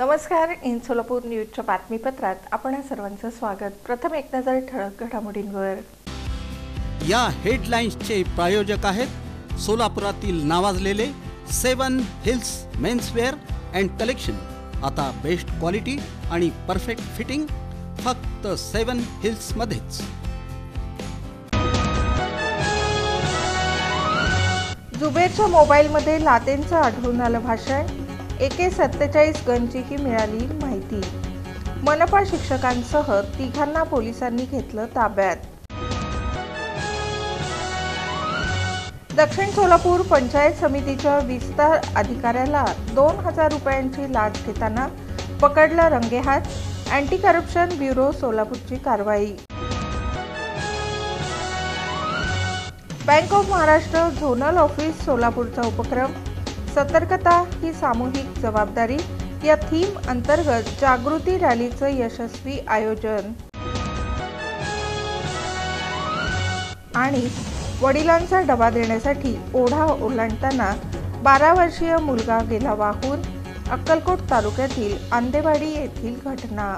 नमस्कार. इन सोलापूर न्यूजच्या बातमीपत्रात आपण सर्वांचं स्वागत. प्रथम एक नजर ठळक घडामोडींवर. या हेडलाईन्सचे प्रायोजक आहेत सोलापुरातील नावाजलेले 7 हिल्स मेन्सवेअर अँड कलेक्शन. आता बेस्ट क्वालिटी आणि परफेक्ट फिटिंग फक्त 7 हिल्स मध्येच. जुबेरच्या मोबाईलमध्ये लादेनचं आढळून आलं भाषण. AK-47 गनचीही मिळाली माहिती. मनपा शिक्षकांसह 3 पोलिसांनी घेतलं ताब्यात. दक्षिण सोलापूर पंचायत समितीच्या विस्तार अधिकाऱ्याला 2000 रुपयांची लाच घेताना पकडलं रंगेहात. अँटी करप्शन ब्युरो सोलापूरची कारवाई. Bank of Maharashtra zonal office सोलापूरचा उपक्रम सतर्कता ही सामूहिक जबाबदारी या थीम अंतर्गत जागृती रॅलीचं यशस्वी आयोजन. आणि वडिलांचा डबा देण्यासाठी ओढा ओलांडताना 12 वर्षीय मुलगा गेला वाहून. अक्कलकोट तालुक्यातील आंदेवाडी येथील घटना.